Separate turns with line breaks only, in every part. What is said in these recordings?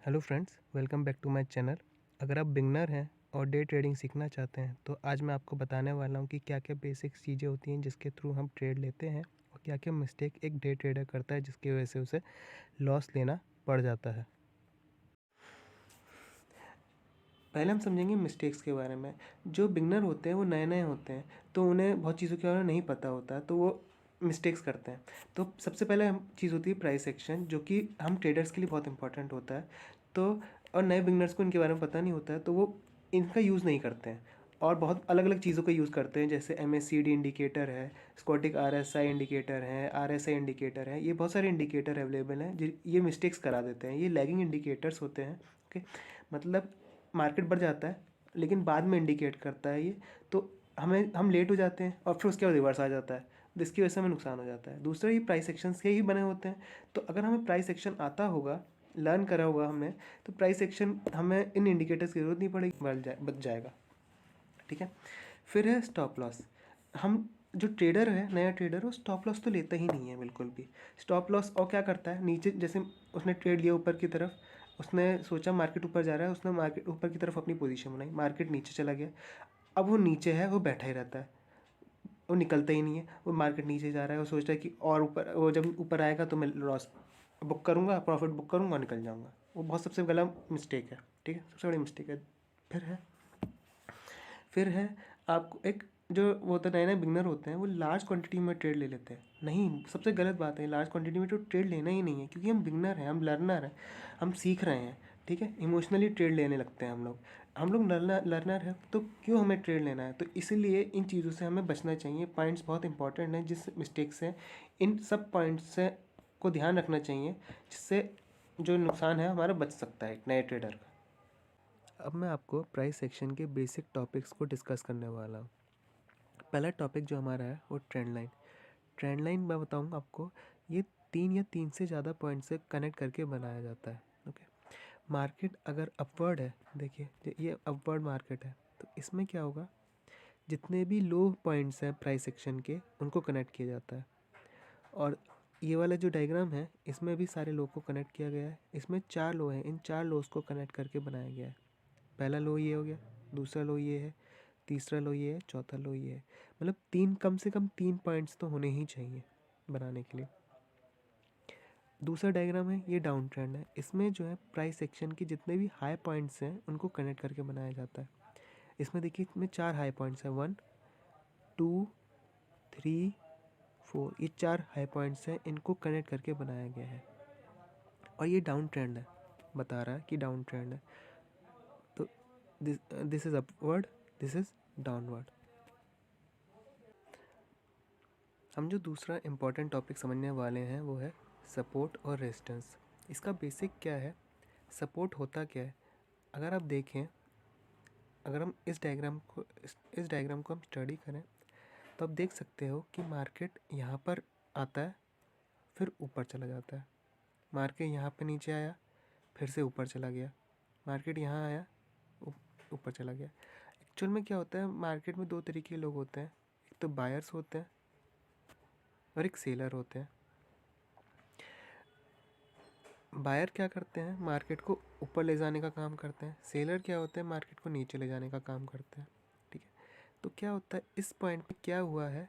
Hello friends, welcome back to my channel. अगर आप beginner हैं और डे ट्रेडिंग सीखना चाहते हैं तो आज मैं आपको बताने वाला हूं कि क्या क्या बेसिक चीज़ें होती हैं जिसके थ्रू हम ट्रेड लेते हैं और क्या क्या मिस्टेक एक डे ट्रेडर करता है जिसकी वजह से उसे लॉस लेना पड़ जाता है। पहले हम समझेंगे मिस्टेक्स के बारे में। जो बिगनर होते हैं वो नए नए होते हैं तो उन्हें बहुत चीज़ों के बारे में नहीं पता होता, तो वो मिस्टेक्स करते हैं। तो सबसे पहले हम चीज़ होती है प्राइस एक्शन, जो कि हम ट्रेडर्स के लिए बहुत इंपॉर्टेंट होता है। तो और नए बिगनर्स को इनके बारे में पता नहीं होता है तो वो इनका यूज़ नहीं करते हैं और बहुत अलग अलग चीज़ों का यूज़ करते हैं, जैसे MACD इंडिकेटर है, स्कॉटिक RSI इंडिकेटर है, RSI इंडिकेटर है। ये बहुत सारे इंडिकेटर अवेलेबल हैं जो ये मिस्टेक्स करा देते हैं। ये लैगिंग इंडिकेटर्स होते हैं। ओके, मतलब मार्केट बढ़ जाता है लेकिन बाद में इंडिकेट करता है ये, तो हम लेट हो जाते हैं और फिर उसके बाद रिवर्स आ जाता है, जिसकी वजह से हमें नुकसान हो जाता है। दूसरा, ये प्राइस एक्शंस के ही बने होते हैं। तो अगर हमें प्राइस एक्शन आता होगा, लर्न करा होगा हमने, तो प्राइस एक्शन हमें इन इंडिकेटर्स की जरूरत नहीं पड़ेगी, बच जाएगा। ठीक है। फिर है स्टॉप लॉस। हम जो ट्रेडर है, नया ट्रेडर, वो स्टॉप लॉस तो लेता ही नहीं है बिल्कुल भी। स्टॉप लॉस और क्या करता है, नीचे जैसे उसने ट्रेड लिया ऊपर की तरफ, उसने सोचा मार्केट ऊपर जा रहा है, उसने मार्केट ऊपर की तरफ अपनी पोजीशन बनाई, मार्केट नीचे चला गया। अब वो नीचे है, वो बैठा ही रहता है, वो निकलता ही नहीं है। वो मार्केट नीचे जा रहा है, वो सोचता है कि और ऊपर, वो जब ऊपर आएगा तो मैं लॉस बुक करूँगा, प्रॉफिट बुक करूँगा, निकल जाऊँगा। वो बहुत सबसे गलत मिस्टेक है। ठीक है, सबसे बड़ी मिस्टेक है। फिर है फिर है आपको एक, जो वो होता है, नए नए बिगनर होते हैं, वो लार्ज क्वांटिटी में ट्रेड ले लेते हैं। नहीं, सबसे गलत बात है, लार्ज क्वांटिटी में तो ट्रेड लेना ही नहीं है, क्योंकि हम बिगनर हैं, हम लर्नर हैं, हम सीख रहे हैं। ठीक है, इमोशनली ट्रेड लेने लगते हैं हम लोग लर्नर हैं, तो क्यों हमें ट्रेड लेना है? तो इसीलिए इन चीज़ों से हमें बचना चाहिए। पॉइंट्स बहुत इंपॉर्टेंट हैं, जिस मिस्टेक से इन सब पॉइंट्स से को ध्यान रखना चाहिए, जिससे जो नुकसान है हमारा बच सकता है एक नए ट्रेडर का। अब मैं आपको प्राइस सेक्शन के बेसिक टॉपिक्स को डिस्कस करने वाला हूँ। पहला टॉपिक जो हमारा है वो ट्रेंड लाइन। ट्रेंड लाइन मैं बताऊँ आपको, ये 3 या 3 से ज़्यादा पॉइंट से कनेक्ट करके बनाया जाता है। ओके, मार्केट अगर अपवर्ड है, देखिए ये अपवर्ड मार्केट है, तो इसमें क्या होगा, जितने भी लो पॉइंट्स हैं प्राइस सेक्शन के, उनको कनेक्ट किया जाता है। और ये वाला जो डायग्राम है, इसमें भी सारे लो को कनेक्ट किया गया है। इसमें 4 लो हैं, इन 4 लोस को कनेक्ट करके बनाया गया है। पहला लो ये हो गया, दूसरा लो ये है, तीसरा लो ये है, चौथा लो ये है। मतलब तीन, कम से कम 3 पॉइंट्स तो होने ही चाहिए बनाने के लिए। दूसरा डायग्राम है, ये डाउन ट्रेंड है। इसमें जो है प्राइस सेक्शन के जितने भी हाई पॉइंट्स हैं उनको कनेक्ट करके बनाया जाता है। इसमें देखिए, इसमें 4 हाई पॉइंट्स हैं, 1 2 3 4, ये 4 हाई पॉइंट्स हैं, इनको कनेक्ट करके बनाया गया है। और ये डाउन ट्रेंड है, बता रहा है कि डाउन ट्रेंड है। तो this is upward, this is downward. हम जो दूसरा इम्पॉर्टेंट टॉपिक समझने वाले हैं वो है सपोर्ट और रेजिस्टेंस। इसका बेसिक क्या है, सपोर्ट होता क्या है? अगर आप देखें, अगर हम इस डायग्राम को हम स्टडी करें, तो आप देख सकते हो कि मार्केट यहाँ पर आता है, फिर ऊपर चला जाता है। मार्केट यहाँ पे नीचे आया, फिर से ऊपर चला गया। मार्केट यहाँ आया, ऊपर चला गया। एक्चुअल में क्या होता है, मार्केट में 2 तरीके के लोग होते हैं, एक तो बायर्स होते हैं और एक सेलर होते हैं। बायर क्या करते हैं, मार्केट को ऊपर ले जाने का काम करते हैं। सेलर क्या होते हैं, मार्केट को नीचे ले जाने का काम करते हैं। ठीक है, तो क्या होता है, इस पॉइंट पे क्या हुआ है,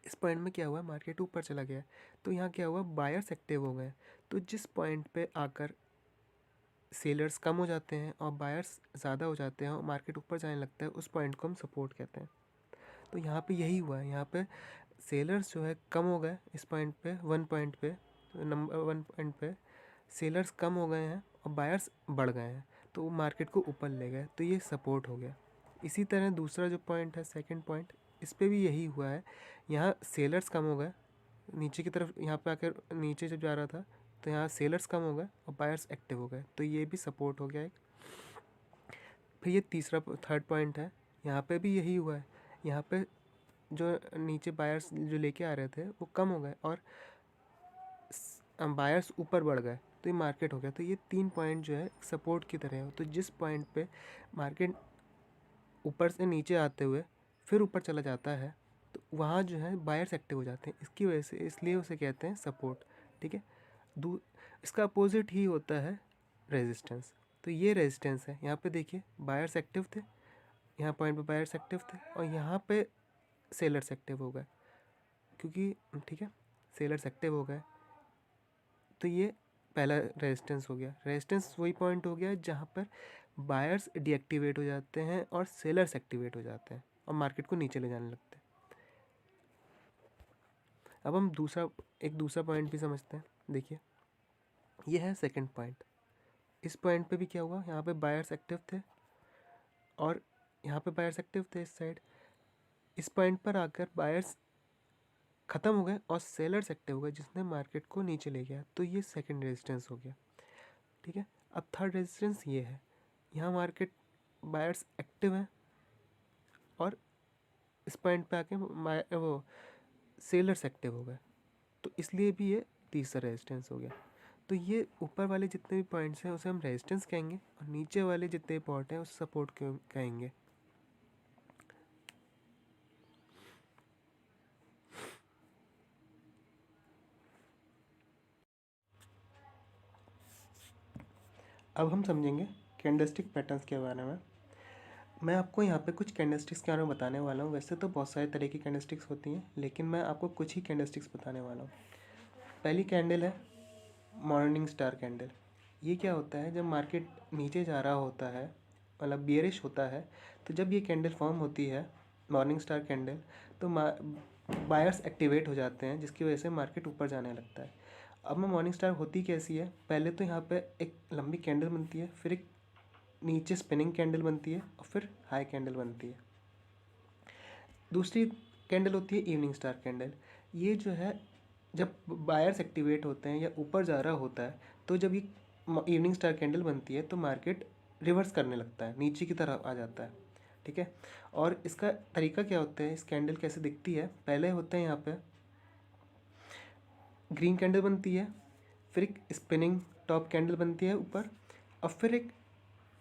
इस पॉइंट में क्या हुआ, मार्केट ऊपर चला गया, तो यहाँ क्या हुआ, बायर्स एक्टिव हो गए। तो जिस पॉइंट पे आकर सेलर्स कम हो जाते हैं और बायर्स ज़्यादा हो जाते हैं और मार्केट ऊपर जाने लगता है, उस पॉइंट को हम सपोर्ट कहते हैं। तो यहाँ पे यही हुआ है, यहाँ पे सेलर्स जो है कम हो गए, इस पॉइंट पे, 1 पॉइंट पे, नंबर 1 पॉइंट पे सेलर्स कम हो गए हैं और बायर्स बढ़ गए हैं, तो वो मार्केट को ऊपर ले गए, तो ये सपोर्ट हो गया। इसी तरह दूसरा जो पॉइंट है, सेकंड पॉइंट, इस पे भी यही हुआ है। यहाँ सेलर्स कम हो गए नीचे की तरफ, यहाँ पे आकर नीचे जब जा रहा था तो यहाँ सेलर्स कम हो गए और बायर्स एक्टिव हो गए, तो ये भी सपोर्ट हो गया एक। फिर ये तीसरा, थर्ड पॉइंट है, यहाँ पे भी यही हुआ है। यहाँ पे जो नीचे बायर्स जो लेके आ रहे थे वो कम हो गए और बायर्स ऊपर बढ़ गए, तो ये मार्केट हो गया। तो ये 3 पॉइंट जो है सपोर्ट की तरह है। तो जिस पॉइंट पे मार्केट ऊपर से नीचे आते हुए फिर ऊपर चला जाता है, तो वहाँ जो है बायर्स एक्टिव हो जाते हैं, इसकी वजह से, इसलिए उसे कहते हैं सपोर्ट। ठीक है, दू इसका अपोजिट ही होता है रेजिस्टेंस। तो ये रेजिस्टेंस है, यहाँ पे देखिए बायर्स एक्टिव थे, यहाँ पॉइंट पे बायर्स एक्टिव थे और यहाँ पे सेलर्स एक्टिव हो गए, क्योंकि ठीक है सेलर्स एक्टिव हो गए। तो ये पहला रेजिस्टेंस हो गया। रेजिस्टेंस वही पॉइंट हो गया जहाँ पर बायर्स डीएक्टिवेट हो जाते हैं और सेलर्स एक्टिवेट हो जाते हैं और मार्केट को नीचे ले जाने लगते हैं। अब हम एक दूसरा पॉइंट भी समझते हैं। देखिए ये है सेकंड पॉइंट। इस पॉइंट पे भी क्या हुआ, यहाँ पे बायर्स एक्टिव थे और यहाँ पे बायर्स एक्टिव थे इस साइड। इस पॉइंट पर आकर बायर्स ख़त्म हो गए और सेलर्स एक्टिव हो गए, जिसने मार्केट को नीचे ले गया। तो ये सेकंड रेजिस्टेंस हो गया। ठीक है, अब थर्ड रेजिस्टेंस ये है, यहाँ मार्केट बायर्स एक्टिव हैं और इस पॉइंट पे आके वो सेलर्स एक्टिव हो गए, तो इसलिए भी ये तीसरा रेजिस्टेंस हो गया। तो ये ऊपर वाले जितने भी पॉइंट्स हैं उसे हम रेजिस्टेंस कहेंगे और नीचे वाले जितने पॉइंट हैं उसे सपोर्ट कहेंगे। अब हम समझेंगे कैंडलस्टिक पैटर्न्स के बारे में। मैं आपको यहाँ पे कुछ कैंडलस्टिक्स के बारे में बताने वाला हूँ। वैसे तो बहुत सारे तरह की कैंडलस्टिक्स होती हैं, लेकिन मैं आपको कुछ ही कैंडलस्टिक्स बताने वाला हूँ। पहली कैंडल है मॉर्निंग स्टार कैंडल। ये क्या होता है, जब मार्केट नीचे जा रहा होता है, मतलब बियरिश होता है, तो जब ये कैंडल फॉर्म होती है मॉर्निंग स्टार कैंडल, तो बायर्स एक्टिवेट हो जाते हैं, जिसकी वजह से मार्केट ऊपर जाने लगता है। अब में मॉर्निंग स्टार होती कैसी है, पहले तो यहाँ पे एक लंबी कैंडल बनती है, फिर एक नीचे स्पिनिंग कैंडल बनती है और फिर हाई कैंडल बनती है। दूसरी कैंडल होती है इवनिंग स्टार कैंडल। ये जो है जब बायर्स एक्टिवेट होते हैं या ऊपर जा रहा होता है, तो जब ये इवनिंग स्टार कैंडल बनती है तो मार्केट रिवर्स करने लगता है, नीचे की तरफ आ जाता है। ठीक है, और इसका तरीका क्या होता है, इस कैंडल कैसे दिखती है, पहले होते हैं यहाँ पे ग्रीन कैंडल बनती है, फिर एक स्पिनिंग टॉप कैंडल बनती है ऊपर, और फिर एक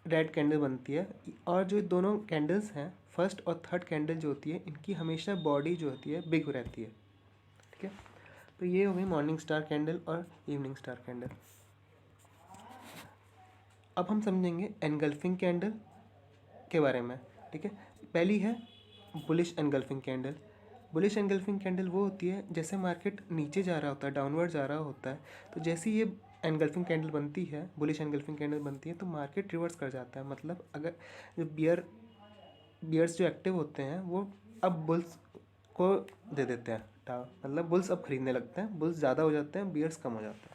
रेड कैंडल बनती है। और जो दोनों कैंडल्स हैं, फर्स्ट और थर्ड कैंडल जो होती है, इनकी हमेशा बॉडी जो होती है बिग रहती है। ठीक है, तो ये हो गई मॉर्निंग स्टार कैंडल और इवनिंग स्टार कैंडल। अब हम समझेंगे एनगल्फिंग कैंडल के बारे में। ठीक है, पहली है bullish engulfing candle. Bullish engulfing candle वो होती है जैसे मार्केट नीचे जा रहा होता है, डाउनवर्ड जा रहा होता है, तो जैसे ही ये एनगल्फिंग कैंडल बनती है, बुलिश एनगल्फिंग कैंडल बनती है, तो मार्केट रिवर्स कर जाता है। मतलब अगर जो बियर्स जो एक्टिव होते हैं वो अब बुल्स को दे देते हैं, मतलब बुल्स अब खरीदने लगते हैं, बुल्स ज़्यादा हो जाते हैं, बियर्स कम हो जाते हैं।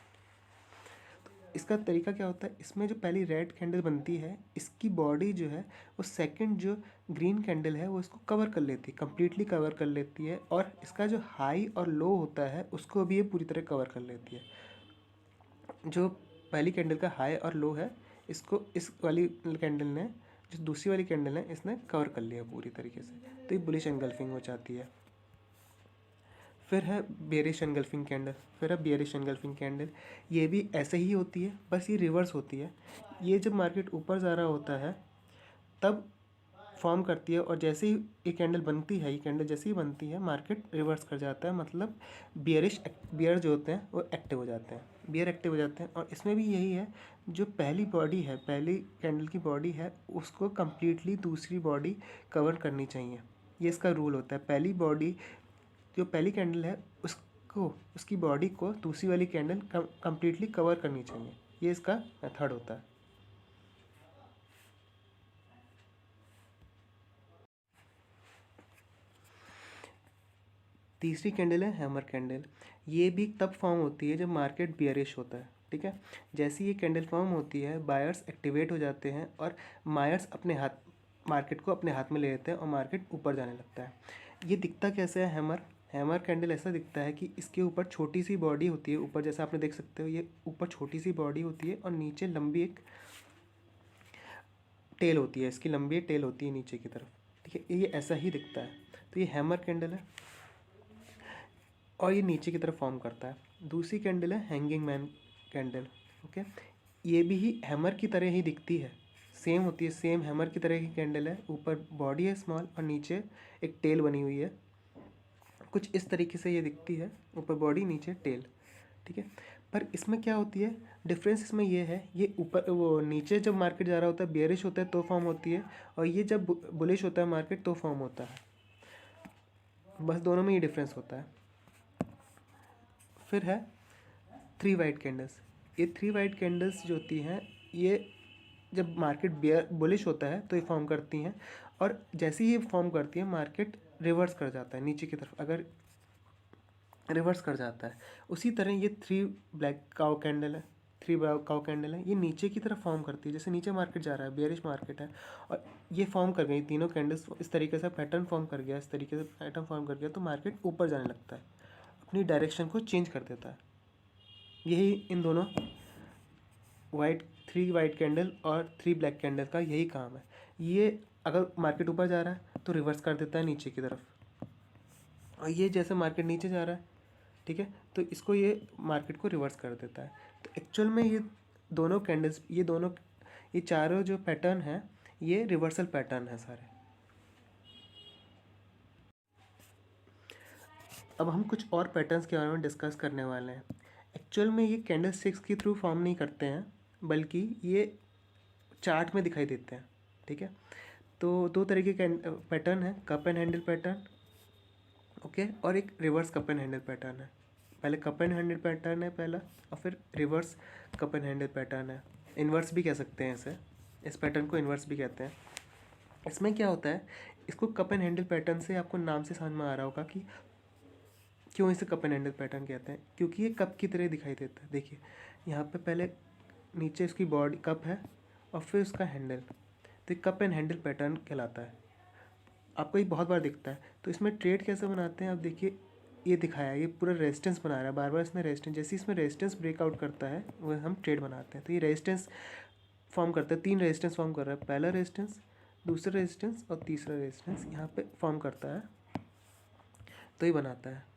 इसका तरीका क्या होता है, इसमें जो पहली रेड कैंडल बनती है, इसकी बॉडी जो है वो सेकंड जो ग्रीन कैंडल है वो इसको कवर कर लेती है, कम्प्लीटली कवर कर लेती है, और इसका जो हाई और लो होता है उसको भी ये पूरी तरह कवर कर लेती है। जो पहली कैंडल का हाई और लो है, इसको इस वाली कैंडल ने, जो दूसरी वाली कैंडल है, इसने कवर कर लिया पूरी तरीके से, तो ये बुलिश एनगल्फिंग हो जाती है। फिर है बेयरिश एनगल्फिंग कैंडल। फिर है बेयरिश एनगल्फिंग कैंडल। ये भी ऐसे ही होती है, बस ये रिवर्स होती है। ये जब मार्केट ऊपर जा रहा होता है तब फॉर्म करती है, और जैसे ही ये कैंडल बनती है, ये कैंडल जैसे ही बनती है, मार्केट रिवर्स कर जाता है। मतलब बियर जो होते हैं वो एक्टिव हो जाते हैं, बियर एक्टिव हो जाते हैं। और इसमें भी यही है, जो पहली बॉडी है, पहली कैंडल की बॉडी है, उसको कम्प्लीटली दूसरी बॉडी कवर करनी चाहिए। ये इसका रूल होता है। पहली बॉडी, जो पहली कैंडल है, उसकी बॉडी को दूसरी वाली कैंडल कम्प्लीटली कवर करनी चाहिए। ये इसका मेथड होता है। तीसरी कैंडल है हैमर कैंडल। ये भी तब फॉर्म होती है जब मार्केट बियरिश होता है। ठीक है, जैसे ये कैंडल फॉर्म होती है, बायर्स एक्टिवेट हो जाते हैं और मार्केट को अपने हाथ में ले लेते हैं और मार्केट ऊपर जाने लगता है। ये दिखता कैसे है हैमर? हैमर कैंडल ऐसा दिखता है कि इसके ऊपर छोटी सी बॉडी होती है, ऊपर जैसा आपने देख सकते हो, ये ऊपर छोटी सी बॉडी होती है और नीचे लंबी एक टेल होती है, इसकी लंबी एक टेल होती है नीचे की तरफ। ठीक है, ये ऐसा ही दिखता है। तो ये हैमर कैंडल है और ये नीचे की तरफ फॉर्म करता है। दूसरी कैंडल है हैंगिंग मैन कैंडल। ओके, ये भी ही हैमर की तरह ही दिखती है, सेम होती है, सेम हैमर की तरह की कैंडल है। ऊपर बॉडी है स्मॉल और नीचे एक टेल बनी हुई है, कुछ इस तरीके से ये दिखती है, ऊपर बॉडी नीचे टेल। ठीक है, पर इसमें क्या होती है डिफरेंस, इसमें ये है, ये ऊपर वो नीचे जब मार्केट जा रहा होता है बेयरिश होता है तो फॉर्म होती है, और ये जब बुलिश होता है मार्केट तो फॉर्म होता है। बस दोनों में ये डिफरेंस होता है। फिर है 3 वाइट कैंडल्स। ये 3 वाइट कैंडल्स जो होती हैं ये जब मार्केट बुलिश होता है तो ये फॉर्म करती हैं, और जैसे ही ये फॉर्म करती है मार्केट रिवर्स कर जाता है नीचे की तरफ, अगर रिवर्स कर जाता है। उसी तरह ये 3 ब्लैक काउ कैंडल है, 3 ब्लैक काउ कैंडल है, ये नीचे की तरफ फॉर्म करती है, जैसे नीचे मार्केट जा रहा है बेयरिश मार्केट है, और ये फॉर्म कर गई तीनों कैंडल्स इस तरीके से पैटर्न फॉर्म कर गया, इस तरीके से पैटर्न फॉर्म कर गया तो मार्केट ऊपर जाने लगता है, अपनी डायरेक्शन को चेंज कर देता है। यही इन दोनों वाइट 3 वाइट कैंडल और 3 ब्लैक कैंडल का यही काम है। ये अगर मार्केट ऊपर जा रहा है तो रिवर्स कर देता है नीचे की तरफ, और ये जैसे मार्केट नीचे जा रहा है, ठीक है, तो इसको ये मार्केट को रिवर्स कर देता है। तो एक्चुअल में ये दोनों कैंडल्स, ये चारों जो पैटर्न है ये रिवर्सल पैटर्न है सारे। अब हम कुछ और पैटर्न्स के बारे में डिस्कस करने वाले हैं। एक्चुअल में ये कैंडल स्टिक्स के थ्रू फॉर्म नहीं करते हैं, बल्कि ये चार्ट में दिखाई देते हैं, ठीक है। तो दो तरीके के पैटर्न है, cup and handle pattern, okay, और एक reverse cup and handle pattern है। पहले कप एंड हैंडल पैटर्न है पहला, और फिर reverse cup and handle pattern है। इन्वर्स भी कह सकते हैं इसे, इस पैटर्न को इन्वर्स भी कहते हैं। इसमें क्या होता है, इसको कप एंड हैंडल पैटर्न से आपको नाम से समझ में आ रहा होगा कि क्यों इसे कप एंड हैंडल पैटर्न कहते हैं, क्योंकि ये कप की तरह दिखाई देता है। देखिए यहाँ पे पहले नीचे इसकी बॉडी कप है और फिर उसका हैंडल, तो ये कप एंड हैंडल पैटर्न कहलाता है। आपको ये बहुत बार दिखता है। तो इसमें ट्रेड कैसे बनाते हैं आप देखिए, ये दिखाया है, ये पूरा रेजिस्टेंस बना रहा है बार बार, इसमें रेजिस्टेंस, जैसे इसमें रेजिस्टेंस ब्रेकआउट करता है वो हम ट्रेड बनाते हैं। तो ये रेजिस्टेंस फॉर्म करता है, 3 रेजिस्टेंस फॉर्म कर रहा है, पहला रेजिस्टेंस, दूसरा रेजिस्टेंस और तीसरा रेजिस्टेंस यहाँ पे फॉर्म करता है, तो ये बनाता है।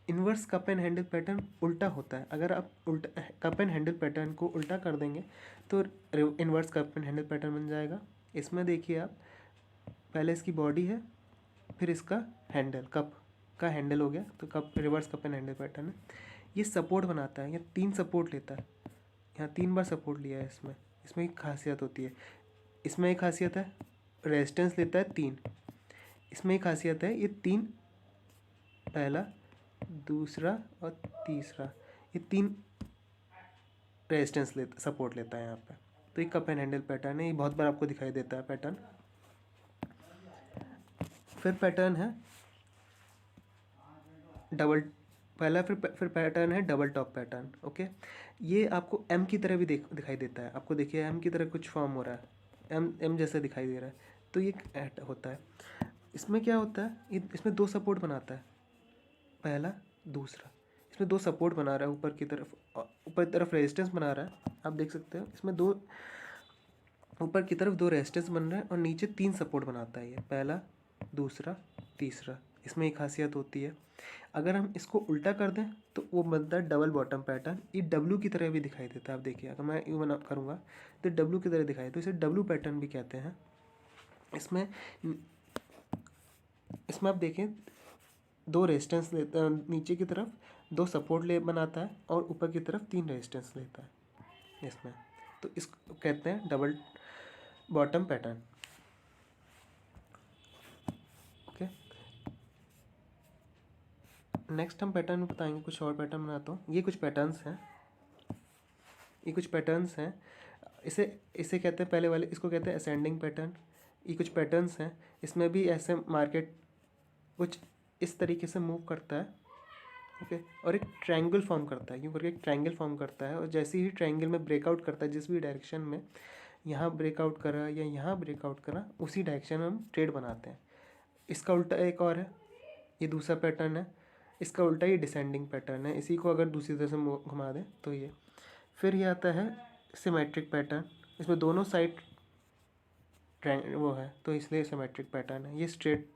Inverse cup and handle pattern उल्टा होता है। अगर आप उल्टा कप एंड हैंडल पैटर्न को उल्टा कर देंगे तो inverse cup and handle pattern बन जाएगा। इसमें देखिए आप, पहले इसकी बॉडी है, फिर इसका हैंडल, कप का हैंडल हो गया, तो cup reverse cup and handle pattern है। ये सपोर्ट बनाता है, ये 3 सपोर्ट लेता है, यहाँ 3 बार सपोर्ट लिया है इसमें। इसमें एक खासियत होती है, इसमें एक खासियत है रेजिस्टेंस लेता है 3, इसमें एक खासियत है ये 3, पहला, दूसरा और तीसरा, ये 3 रेजिस्टेंस लेता, सपोर्ट लेता है यहाँ पे। तो ये कप एंड हैंडल पैटर्न है, ये बहुत बार आपको दिखाई देता है पैटर्न। फिर पैटर्न है डबल, पहला फिर पैटर्न है डबल टॉप पैटर्न, ओके। ये आपको एम की तरह भी दिखाई देता है, आपको देखिए एम की तरह कुछ फॉर्म हो रहा है, एम जैसा दिखाई दे रहा है, तो ये होता है। इसमें क्या होता है, ये इसमें 2 सपोर्ट बनाता है, पहला, दूसरा, इसमें 2 सपोर्ट बना रहा है ऊपर की तरफ, ऊपर की तरफ रेजिस्टेंस बना रहा है, आप देख सकते हो इसमें 2, ऊपर की तरफ 2 रेजिस्टेंस बन रहे हैं और नीचे 3 सपोर्ट बनाता है ये, पहला, दूसरा, तीसरा। इसमें एक खासियत होती है, अगर हम इसको उल्टा कर दें तो वो बनता है डबल बॉटम पैटर्न, ये डब्लू की तरह भी दिखाई देता है। आप देखिए अगर मैं यूँ बना करूँगा तो डब्लू की तरह दिखाई, तो इसे डब्लू पैटर्न भी कहते हैं। इसमें इसमें आप देखें 2 रेजिस्टेंस लेता, नीचे की तरफ 2 सपोर्ट ले बनाता है और ऊपर की तरफ 3 रेजिस्टेंस लेता है इसमें, तो इसको कहते हैं double bottom pattern, okay. Next हम पैटर्न बताएंगे, कुछ और पैटर्न बनाता हूँ। ये कुछ पैटर्न्स हैं, ये कुछ पैटर्न्स हैं, इसे इसे कहते हैं पहले वाले, इसको कहते हैं असेंडिंग पैटर्न। ये कुछ पैटर्न्स हैं, इसमें भी ऐसे मार्केट कुछ इस तरीके से मूव करता है, ओके, और एक ट्रायंगल फॉर्म करता है, यूँ करके एक ट्रायंगल फॉर्म करता है, और जैसे ही ट्रायंगल में ब्रेकआउट करता है जिस भी डायरेक्शन में, यहाँ ब्रेकआउट करा या यहाँ ब्रेकआउट करा, उसी डायरेक्शन में हम ट्रेड बनाते हैं। इसका उल्टा एक और है, ये दूसरा पैटर्न है, इसका उल्टा ये डिसेंडिंग पैटर्न है, इसी को अगर दूसरी तरह से घुमा दें तो ये। फिर ये आता है सिमेट्रिक पैटर्न, इसमें दोनों साइड वो है तो इसलिए सिमेट्रिक पैटर्न है। ये स्ट्रेट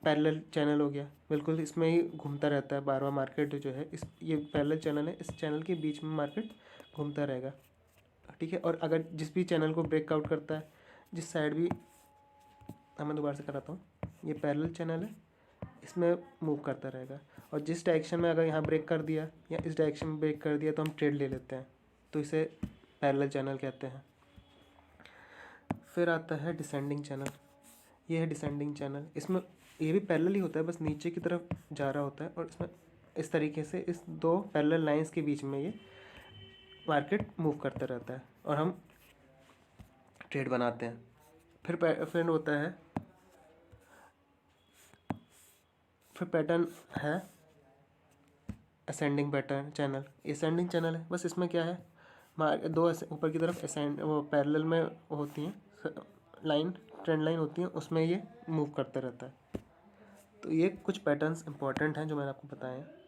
पैरेलल चैनल हो गया, बिल्कुल इसमें ही घूमता रहता है बार बार मार्केट जो है, इस ये पैरेलल चैनल है, इस चैनल के बीच में मार्केट घूमता रहेगा, ठीक है। और अगर जिस भी चैनल को ब्रेकआउट करता है, जिस साइड भी, मैं दोबारा से कराता हूँ, ये पैरेलल चैनल है, इसमें मूव करता रहेगा। और जिस डायरेक्शन में अगर यहाँ ब्रेक कर दिया या इस डायरेक्शन में ब्रेक कर दिया तो हम ट्रेड ले लेते हैं, तो इसे पैरेलल चैनल कहते हैं। फिर आता है डिसेंडिंग चैनल। ये है डिसेंडिंग चैनल। इसमें ये भी पैरेलल ही होता है, बस नीचे की तरफ जा रहा होता है और इसमें इस तरीके से इस दो पैरेलल लाइंस के बीच में ये मार्केट मूव करता रहता है और हम ट्रेड बनाते हैं। फिर होता है, फिर पैटर्न है ascending pattern channel. Ascending channel है, बस इसमें क्या है, दो ऊपर की तरफ असेंड वो पैरेलल में होती हैं लाइन, ट्रेंड लाइन होती हैं, उसमें ये मूव करता रहता है। तो ये कुछ पैटर्न्स इंपॉर्टेंट हैं जो मैंने आपको बताए हैं।